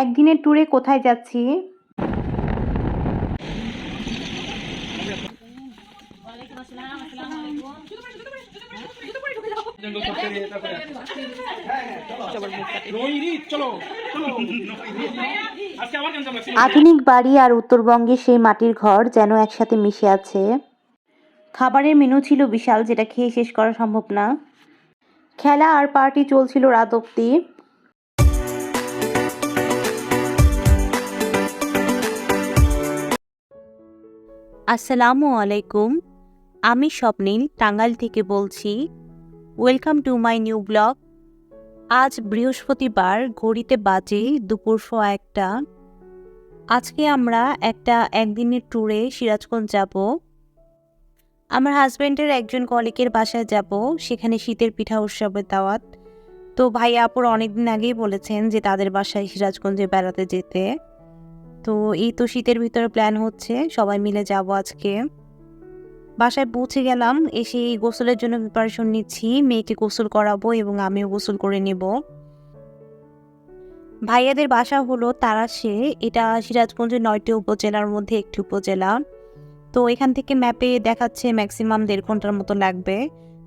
একদিনের ট্যুরে কোথায় যাচ্ছি? আধুনিক বাড়ি আর উত্তরবঙ্গের সেই মাটির ঘর যেন একসাথে মিশে আছে। খাবারের মেনু ছিল বিশাল, যেটা খেয়ে শেষ করা সম্ভব না। খেলা আর পার্টি চলছিল রাত অব্দি। আসসালামু আলাইকুম, আমি স্বপ্নিল টাঙ্গাইল থেকে বলছি। Welcome to my new blog. আজ বৃহস্পতিবার, ঘড়িতে বাজে দুপুর 1:15। আজকে আমরা একদিনের ট্যুরে সিরাজগঞ্জ যাব। আমার হাজব্যান্ডের একজন কলিগের বাসায় যাব, সেখানে শীতের পিঠা উৎসবের দাওয়াত। তো ভাইয়া আপুর অনেকদিন আগেই বলেছেন যে তাদের বাসায় সিরাজগঞ্জে বেড়াতে যেতে। তো এই তো শীতের ভিতরে প্ল্যান হচ্ছে, সবাই মিলে যাব আজকে। বাসায় পৌঁছে গেলাম, এসে গোসলের জন্য প্রিপারেশন নিচ্ছি। মেয়েকে গোসল করাবো এবং আমিও গোসল করে নেব। ভাইয়াদের বাসা হলো তারাশে, এটা সিরাজগঞ্জের 9টি উপজেলার মধ্যে একটি উপজেলা। তো এখান থেকে ম্যাপে দেখাচ্ছে ম্যাক্সিমাম 1.5 ঘন্টার মতো লাগবে,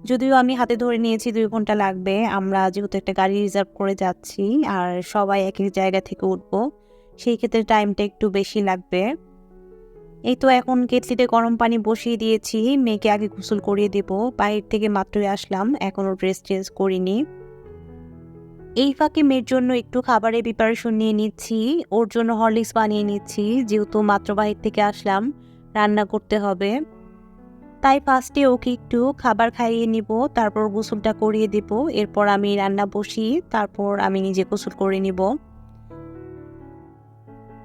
যদিও আমি হাতে ধরে নিয়েছি 2 ঘন্টা লাগবে। আমরা যেহেতু একটা গাড়ি রিজার্ভ করে যাচ্ছি আর সবাই এক এক জায়গা থেকে উঠবো, সেই ক্ষেত্রে টাইমটা একটু বেশি লাগবে। এই তো এখন কেটলিতে গরম পানি বসিয়ে দিয়েছি, মেয়েকে আগে গোসল করিয়ে দেব। বাইরে থেকে মাত্রই আসলাম, এখনও ড্রেস চেঞ্জ করিনি। এই ফাঁকে মেয়ের জন্য একটু খাবারের প্রিপারেশন নিয়ে নিচ্ছি। ওর জন্য হরলিক্স বানিয়ে নিচ্ছি, যেহেতু মাত্র বাইরে থেকে আসলাম, রান্না করতে হবে। তাই ফার্স্টে ওকে একটু খাবার খাইয়ে নিব, তারপর গোসলটা করিয়ে দেব। এরপর আমি রান্না বসিয়ে তারপর আমি নিজে গোসল করে নিব।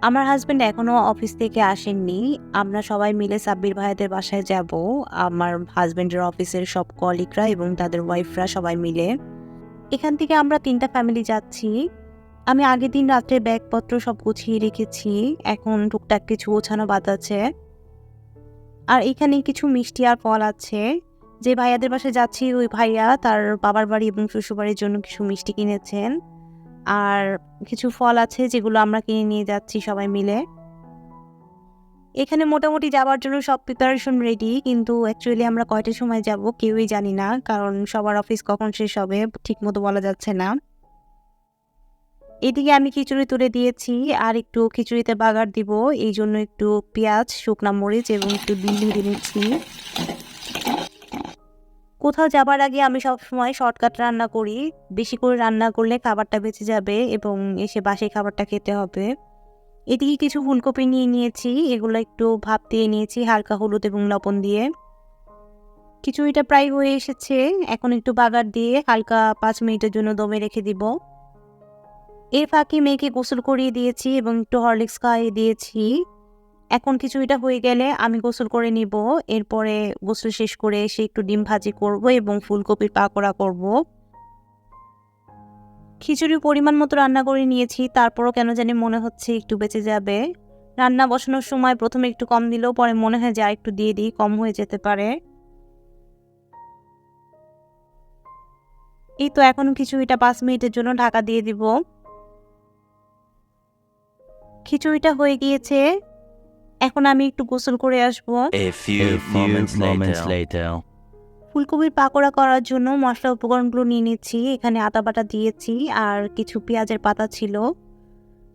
আমার হাজব্যান্ড এখনও অফিস থেকে আসেননি। আমরা সবাই মিলে সাব্বির ভাইয়াদের বাসায় যাব, আমার হাজব্যান্ডের অফিসের সব কলিগরা এবং তাদের ওয়াইফরা সবাই মিলে। এখান থেকে আমরা 3টা ফ্যামিলি যাচ্ছি। আমি আগের দিন রাত্রে ব্যাগপত্র সব গুছিয়ে রেখেছি, এখন টুকটাক কিছু গোছানো বাদ আছে। আর এখানে কিছু মিষ্টি আর ফল আছে। যে ভাইয়াদের বাসায় যাচ্ছি ওই ভাইয়া তার বাবার বাড়ি এবং শ্বশুরবাড়ির জন্য কিছু মিষ্টি কিনেছেন, আর কিছু ফল আছে যেগুলো আমরা কিনে নিয়ে যাচ্ছি সবাই মিলে। এখানে মোটামুটি যাওয়ার জন্য সব প্রিপারেশন রেডি, কিন্তু অ্যাকচুয়ালি আমরা কয়টার সময় যাব কেউই জানি না, কারণ সবার অফিস কখন শেষ হবে ঠিক মতো বলা যাচ্ছে না। এদিকে আমি খিচুড়ি তুলে দিয়েছি, আর একটু খিচুড়িতে বাগার দিব, এই জন্য একটু পেঁয়াজ, শুকনা মরিচ এবং একটু ডিম ভেজে নিচ্ছি। কোথাও যাবার আগে আমি সবসময় শর্টকাট রান্না করি, বেশি করে রান্না করলে খাবারটা বেঁচে যাবে এবং এসে বাসি খাবারটা খেতে হবে। এদিকে কিছু ফুলকপি নিয়ে নিয়েছি, এগুলো একটু ভাপ দিয়ে নিয়েছি হালকা হলুদ এবং লবণ দিয়ে। খিচুড়িটা প্রায় হয়ে এসেছে, এখন একটু বাগার দিয়ে হালকা 5 মিনিটের জন্য দমে রেখে দিব। এর ফাঁকে মেয়েকে গোসল করিয়ে দিয়েছি এবং একটু হরলিক্স খাইয়ে দিয়েছি। এখন খিচুড়িটা হয়ে গেলে আমি গোসল করে নিব। এরপরে গোসল শেষ করে এসে একটু ডিম ভাজি করব এবং ফুলকপির পাকোড়া করব। খিচুড়ি পরিমাণ মতো রান্না করে নিয়েছি, তারপরও কেন জানি মনে হচ্ছে একটু বেঁচে যাবে। রান্না বসানোর সময় প্রথমে একটু কম দিলেও পরে মনে হয় যে আর একটু দিয়ে দিই, কম হয়ে যেতে পারে। এই তো এখন খিচুড়িটা 5 মিনিটের জন্য ঢাকা দিয়ে দিব। খিচুড়িটা হয়ে গিয়েছে, এখন আমি একটু গোসল করে আসবো। A few moments later. ফুলকপির পাকোড়া করার জন্য মশলা উপকরণগুলো নিয়ে নিচ্ছি। এখানে আদা বাটা দিয়েছি আর কিছু পেঁয়াজের পাতা ছিল,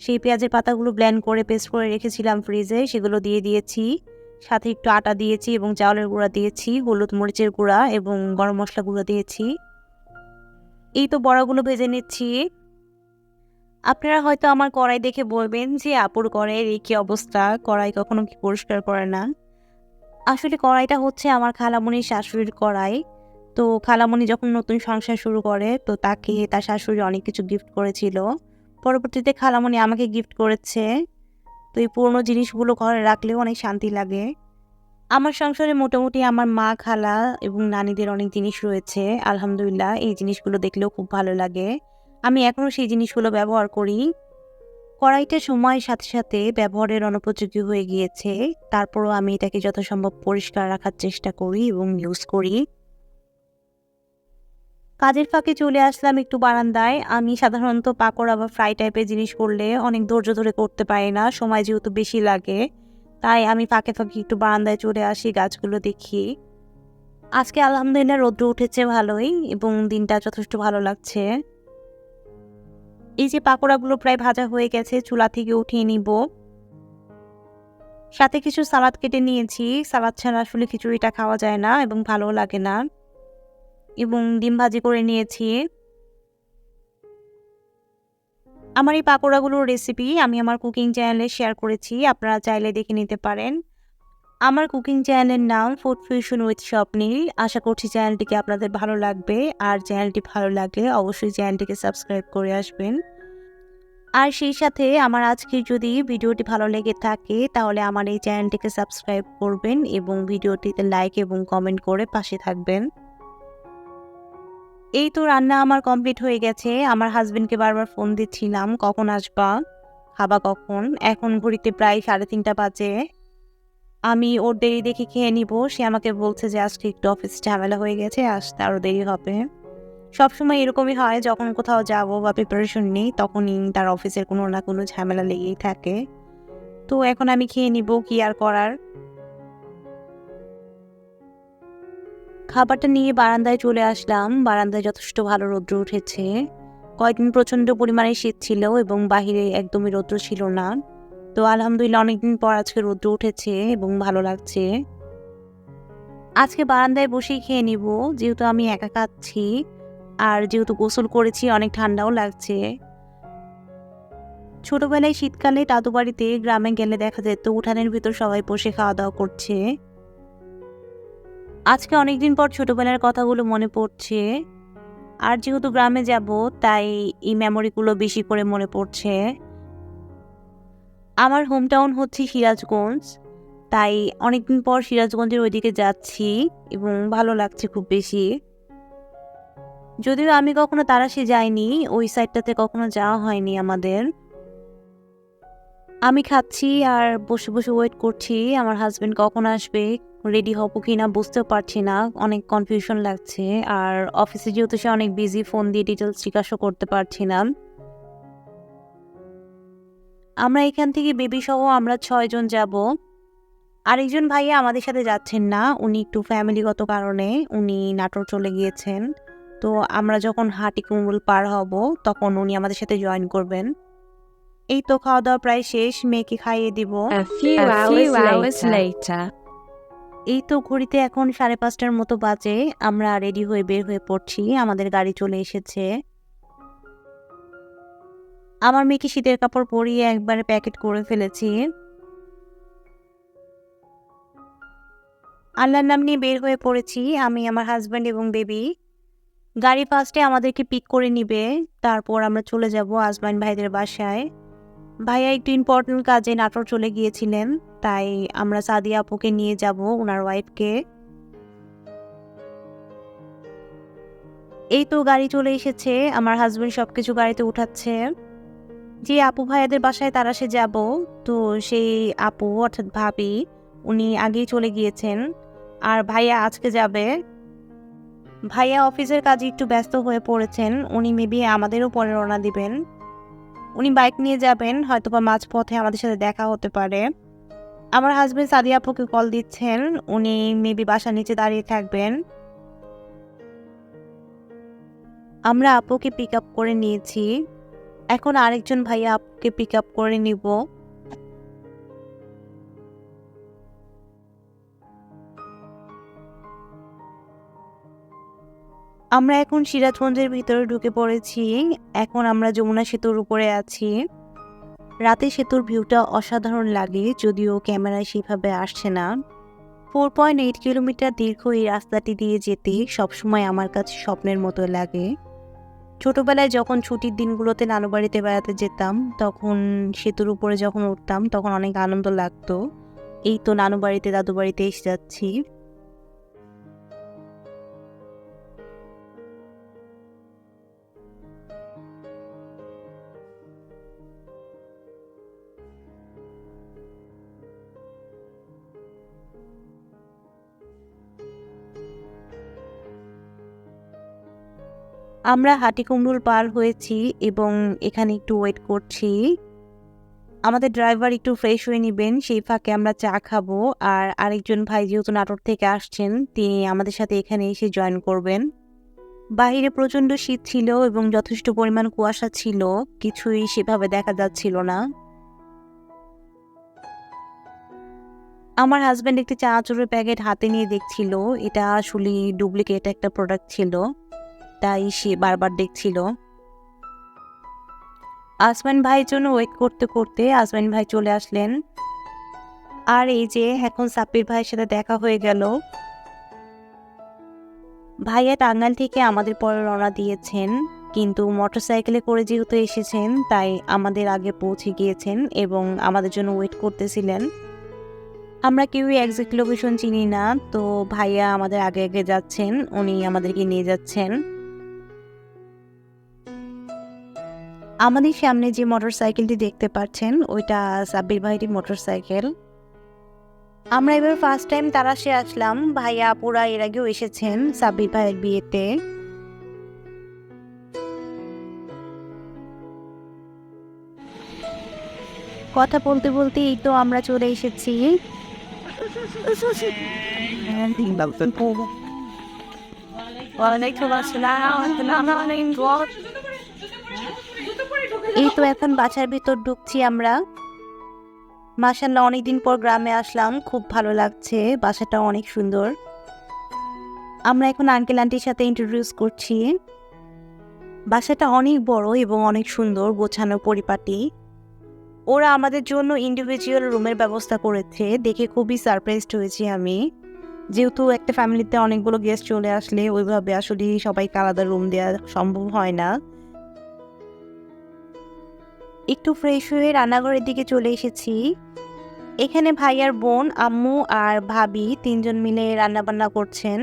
সেই পেঁয়াজের পাতাগুলো ব্লেন্ড করে পেস্ট করে রেখেছিলাম ফ্রিজে, সেগুলো দিয়ে দিয়েছি। সাথে একটু আটা দিয়েছি এবং চাউলের গুঁড়া দিয়েছি, হলুদ মরিচের গুঁড়া এবং গরম মশলা গুঁড়ো দিয়েছি। এই তো বড়াগুলো ভেজে নিচ্ছি। আপনারা হয়তো আমার কড়াই দেখে বলবেন যে আপুর কড়াইয়ের এই কি অবস্থা, কড়াই কখনো কি পরিষ্কার করে না। আসলে কড়াইটা হচ্ছে আমার খালামণির শাশুড়ির কড়াই। তো খালামণি যখন নতুন সংসার শুরু করে তো তাকে তার শাশুড়ি অনেক কিছু গিফট করেছিল, পরবর্তীতে খালামণি আমাকে গিফট করেছে। তো এই পুরনো জিনিসগুলো ঘরে রাখলেও অনেক শান্তি লাগে। আমার সংসারে মোটামুটি আমার মা, খালা এবং নানিদের অনেক জিনিস রয়েছে, আলহামদুলিল্লাহ। এই জিনিসগুলো দেখলেও খুব ভালো লাগে, আমি এখনও সেই জিনিসগুলো ব্যবহার করি। কড়াইটা সময়ের সাথে সাথে ব্যবহারের অনুপযোগী হয়ে গিয়েছে, তারপরও আমি এটাকে যথাসম্ভব পরিষ্কার রাখার চেষ্টা করি এবং ইউজ করি। কাজের ফাঁকে চলে আসলাম একটু বারান্দায়। আমি সাধারণত পাকোড়া বা ফ্রাই টাইপের জিনিস করলে অনেক ধৈর্য ধরে করতে পারি না, সময় যেহেতু বেশি লাগে। তাই আমি ফাঁকে ফাঁকে একটু বারান্দায় চলে আসি, গাছগুলো দেখি। আজকে আলহামদুলিল্লাহ রৌদ্র উঠেছে ভালোই এবং দিনটা যথেষ্ট ভালো লাগছে। এই যে পাকোড়াগুলো প্রায় ভাজা হয়ে গেছে, চুলা থেকে উঠিয়ে নিব। সাথে কিছু সালাদ কেটে নিয়েছি। সালাদ ছাড়া আসলে খিচুড়িটা খাওয়া যায় না এবং ভালোও লাগে না। এবং ডিম ভাজি করে নিয়েছি। আমার এই পাকোড়াগুলোর রেসিপি আমি আমার কুকিং চ্যানেলে শেয়ার করেছি, আপনারা চাইলে দেখে নিতে পারেন। আমার কুকিং চ্যানেলের নাম ফুড ফিউশন উইথ স্বপ্নিল। আশা করছি চ্যানেলটিকে আপনাদের ভালো লাগবে, আর চ্যানেলটি ভালো লাগলে অবশ্যই চ্যানেলটিকে সাবস্ক্রাইব করে আসবেন। আর সেই সাথে আমার আজকের যদি ভিডিওটি ভালো লেগে থাকে তাহলে আমার এই চ্যানেলটিকে সাবস্ক্রাইব করবেন এবং ভিডিওটিতে লাইক এবং কমেন্ট করে পাশে থাকবেন। এই তো রান্না আমার কমপ্লিট হয়ে গেছে। আমার হাজবেন্ডকে বারবার ফোন দিচ্ছিলাম, কখন আসবা, খাবা কখন। এখন ঘড়িতে প্রায় 3:30 বাজে। আমি ওর দেরি দেখে খেয়ে নিব। সে আমাকে বলছে যে আজকে একটু অফিস ঝামেলা হয়ে গেছে, আসতে আরও দেরি হবে। সবসময় এরকমই হয়, যখন কোথাও যাব বা প্রিপারেশন নিই তখনই তার অফিসের কোনো না কোনো ঝামেলা লেগেই থাকে। তো এখন আমি খেয়ে নিব, কি আর করার। খাবারটা নিয়ে বারান্দায় চলে আসলাম। বারান্দায় যথেষ্ট ভালো রৌদ্র উঠেছে। কয়েকদিন প্রচণ্ড পরিমাণে শীত ছিল এবং বাহিরে একদমই রৌদ্র ছিল না। তো আলহামদুলিল্লাহ অনেকদিন পর আজকে রৌদ্র উঠেছে এবং ভালো লাগছে। আজকে বারান্দায় বসেই খেয়ে নিব, যেহেতু আমি একা খাচ্ছি আর যেহেতু গোসল করেছি অনেক ঠান্ডাও লাগছে। ছোটবেলায় শীতকালে দাদু বাড়িতে গ্রামে গেলে দেখা যেত উঠানের ভিতর সবাই বসে খাওয়া দাওয়া করছে। আজকে অনেকদিন পর ছোটবেলার কথাগুলো মনে পড়ছে। আর যেহেতু গ্রামে যাব তাই এই মেমোরিগুলো বেশি করে মনে পড়ছে। আমার হোম টাউন হচ্ছে সিরাজগঞ্জ, তাই অনেকদিন পর সিরাজগঞ্জের ওইদিকে যাচ্ছি এবং ভালো লাগছে খুব বেশি। যদিও আমি কখনো তারাশে যাইনি, ওই সাইডটাতে কখনো যাওয়া হয়নি আমাদের। আমি খাচ্ছি আর বসে বসে ওয়েট করছি আমার হাজবেন্ড কখন আসবে, রেডি হবো কিনা বুঝতেও পারছি না, অনেক কনফিউশন লাগছে। আর অফিসে যেহেতু সে অনেক বিজি, ফোন দিয়ে ডিটেলস জিজ্ঞাসা করতে পারছি না। আমরা এখান থেকে বেবি সহ আমরা 6 জন যাব। আরেকজন ভাইয়া আমাদের সাথে যাচ্ছেন না, উনি একটু ফ্যামিলিগত কারণে উনি নাটোর চলে গিয়েছেন। তো আমরা যখন হাটিকুমরুল পার হব তখন উনি আমাদের সাথে জয়েন করবেন। এই তো খাওয়া দাওয়া প্রায় শেষ, মেয়েকে খাইয়ে দিব। A few hours later. এই তো ঘড়িতে এখন 5:30টার মতো বাজে। আমরা রেডি হয়ে বের হয়ে পড়ছি, আমাদের গাড়ি চলে এসেছে। আমার মেয়েকে শীতের কাপড় পরিয়ে একবারে প্যাকেট করে ফেলেছি। আল্লাহর নাম নিয়ে বের হয়ে পড়েছি আমি, আমার হাজব্যান্ড এবং বেবি। গাড়ি ফার্স্টে আমাদেরকে পিক করে নিবে, তারপর আমরা চলে যাব আজমাইন ভাইদের বাসায়। ভাইয়া একটু ইম্পর্টেন্ট কাজে নাটোর চলে গিয়েছিলেন, তাই আমরা সাদিয়া আপুকে নিয়ে যাব, ওনার ওয়াইফকে। এই তো গাড়ি চলে এসেছে, আমার হাজবেন্ড সবকিছু গাড়িতে উঠাচ্ছে। যে আপু ভাইয়াদের বাসায় তারাশে যাব, তো সেই আপু অর্থাৎ ভাবি উনি আগেই চলে গিয়েছেন, আর ভাইয়া আজকে যাবে। ভাইয়া অফিসের কাজে একটু ব্যস্ত হয়ে পড়েছেন, উনি মেবি আমাদেরও পরে রওনা দিবেন। উনি বাইক নিয়ে যাবেন, হয়তোবা মাঝপথে আমাদের সাথে দেখা হতে পারে। আমার হাজবেন্ড সাদিয়া আপুকে কল দিচ্ছেন, উনি মেবি বাসার নিচে দাঁড়িয়ে থাকবেন। আমরা আপুকে পিক আপ করে নিয়েছি, এখন আরেকজন ভাইয়া আপুকে পিক আপ করে নিব। আমরা এখন সিরাজগঞ্জের ভিতরে ঢুকে পড়েছি। এখন আমরা যমুনা সেতুর উপরে আছি। রাতে সেতুর ভিউটা অসাধারণ লাগে, যদিও ক্যামেরায় সেভাবে আসছে না। 4.8 কিলোমিটার দীর্ঘ এই রাস্তাটি দিয়ে যেতে সবসময় আমার কাছে স্বপ্নের মতো লাগে। ছোটবেলায় যখন ছুটির দিনগুলোতে নানু বাড়িতে বেড়াতে যেতাম তখন সেতুর উপরে যখন উঠতাম তখন অনেক আনন্দ লাগতো। এই তো নানু বাড়িতে দাদু বাড়িতে এসে যাচ্ছি। আমরা হাটিকুমরুল পার হয়েছি এবং এখানে একটু ওয়েট করছি। আমাদের ড্রাইভার একটু ফ্রেশ হয়ে নেবেন, সেই ফাঁকে আমরা চা খাবো। আর আরেকজন ভাই যেহেতু নাটোর থেকে আসছেন, তিনি আমাদের সাথে এখানে এসে জয়েন করবেন। বাহিরে প্রচণ্ড শীত ছিল এবং যথেষ্ট পরিমাণ কুয়াশা ছিল, কিছুই সেভাবে দেখা যাচ্ছিল না। আমার হাজব্যান্ড একটি চানাচুরের প্যাকেট হাতে নিয়ে দেখছিল, এটা আসলে ডুপ্লিকেট একটা প্রোডাক্ট ছিল, তাই সে বারবার দেখছিল। আসমান ভাইয়ের জন্য ওয়েট করতে করতে আসমান ভাই চলে আসলেন। আর এই যে এখন সাব্বির ভাইয়ের সাথে দেখা হয়ে গেল। ভাইয়া টাঙ্গাইল থেকে আমাদের পরে রওনা দিয়েছেন, কিন্তু মোটরসাইকেলে করে যেহেতু এসেছেন তাই আমাদের আগে পৌঁছে গিয়েছেন এবং আমাদের জন্য ওয়েট করতেছিলেন। আমরা কেউই এক্সাক্ট লোকেশন চিনি না, তো ভাইয়া আমাদের আগে আগে যাচ্ছেন, উনি আমাদেরকে নিয়ে যাচ্ছেন। আমাদের সামনে যে মোটরসাইকেলটি দেখতে পাচ্ছেন ওইটা সাব্বির ভাইয়েরই মোটরসাইকেল। আমরা এবার ফার্স্ট টাইম তারাশে আসলাম, ভাইয়া আপুরা এর আগেও এসেছেন সাব্বির ভাইয়ের বিয়েতে। কথা বলতে বলতে এই তো আমরা চলে এসেছি। এই তো এখন বাসার ভিতর ঢুকছি আমরা। মাশাআল্লাহ, অনেকদিন পর গ্রামে আসলাম, খুব ভালো লাগছে, বাসাটা অনেক সুন্দর। আমরা এখন আঙ্কেল আন্টির সাথে ইন্ট্রোডিউস করছি। বাসাটা অনেক বড় এবং অনেক সুন্দর, গোছানো পরিপাটি। ওরা আমাদের জন্য ইন্ডিভিজুয়াল রুমের ব্যবস্থা করেছে, দেখে খুবই সারপ্রাইজড হয়েছি আমি। যেহেতু একটা ফ্যামিলিতে অনেকগুলো গেস্ট চলে আসলে ওইভাবে আসলে সবাইকে আলাদা রুম দেওয়া সম্ভব হয় না। একটু ফ্রেশ হয়ে রান্নাঘরের দিকে চলে এসেছি। এখানে ভাইয়ার বোন, আম্মু আর ভাবি তিনজন মিলে রান্নাবান্না করছেন,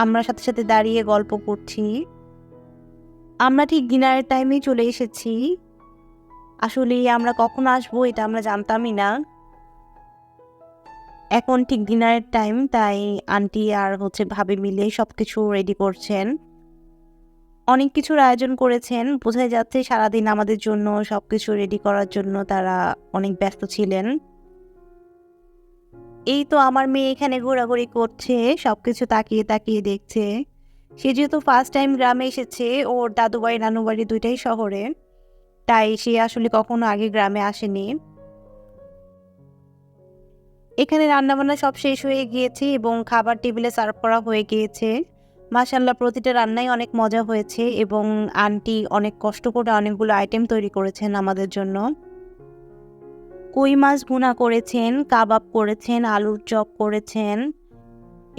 আমরা সাথে সাথে দাঁড়িয়ে গল্প করছি। আমরা ঠিক ডিনারের টাইমেই চলে এসেছি। আসলে আমরা কখন আসবো এটা আমরা জানতামই না। এখন ঠিক ডিনারের টাইম, তাই আন্টি আর ভাবি মিলে সবকিছু রেডি করছেন। অনেক কিছুর আয়োজন করেছেন, বোঝাই যাচ্ছে সারাদিন আমাদের জন্য সবকিছু রেডি করার জন্য তারা অনেক ব্যস্ত ছিলেন। এই তো আমার মেয়ে এখানে ঘোরাঘুরি করছে, সবকিছু তাকিয়ে তাকিয়ে দেখছে। সে যেহেতু ফার্স্ট টাইম গ্রামে এসেছে, ওর দাদু বাড়ি নানু বাড়ি দুইটাই শহরে, তাই সে আসলে কখনো আগে গ্রামে আসেনি। এখানে রান্নাবান্না সব শেষ হয়ে গিয়েছে এবং খাবার টেবিলে সার্ভ করা হয়ে গিয়েছে। মাশাআল্লাহ, প্রতিটা রান্নাই অনেক মজা হয়েছে এবং আন্টি অনেক কষ্ট করে অনেকগুলো আইটেম তৈরি করেছেন আমাদের জন্য। কই মাছ ভুনা করেছেন, কাবাব করেছেন, আলুর চপ করেছেন।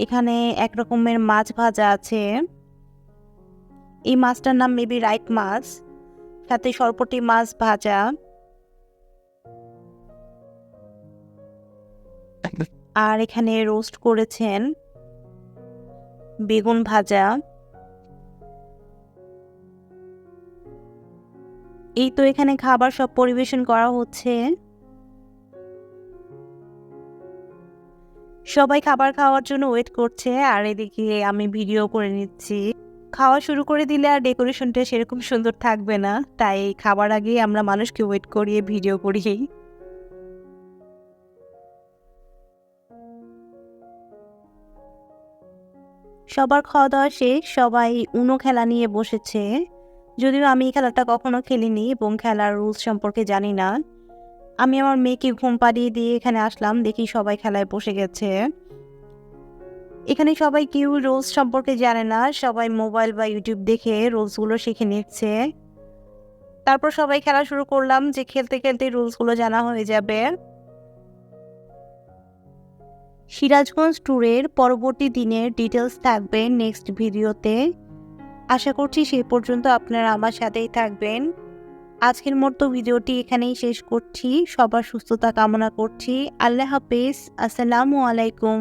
এখানে এক রকমের মাছ ভাজা আছে, এই মাছটার নাম মেবি রাইট মাছ, সাথে সরপটি মাছ ভাজা। আর এখানে রোস্ট করেছেন, বেগুন ভাজা। এই তো এখানে খাবার সব পরিবেশন করা হচ্ছে। সবাই খাবার খাওয়ার জন্য ওয়েট করছে আর এদিকে আমি ভিডিও করে নিচ্ছি। খাওয়া শুরু করে দিলে আর ডেকোরেশনটা সেরকম সুন্দর থাকবে না, তাই খাবার আগে আমরা মানুষকে ওয়েট করিয়ে ভিডিও করি। সবার খাওয়া দাওয়া শেষ, সবাই উনো খেলা নিয়ে বসেছে। যদিও আমি এই খেলাটা কখনো খেলিনি এবং খেলার রুলস সম্পর্কে জানি না। আমি আমার মেয়েকে ঘুম পাড়িয়ে দিয়ে এখানে আসলাম, দেখি সবাই খেলায় বসে গেছে। এখানে সবাই কেউ রুলস সম্পর্কে জানে না, সবাই মোবাইল বা ইউটিউব দেখে রুলসগুলো শিখে নিচ্ছে। তারপর সবাই খেলা শুরু করলাম, যে খেলতে খেলতে রুলসগুলো জানা হয়ে যাবে। সিরাজগঞ্জ ট্যুরের পরবর্তী দিনের ডিটেলস থাকবে নেক্সট ভিডিওতে। আশা করছি সেই পর্যন্ত আপনারা আমার সাথেই থাকবেন। আজকের মতো ভিডিওটি এখানেই শেষ করছি, সবার সুস্থতা কামনা করছি। আল্লাহ হাফেজ, আসসালামু আলাইকুম।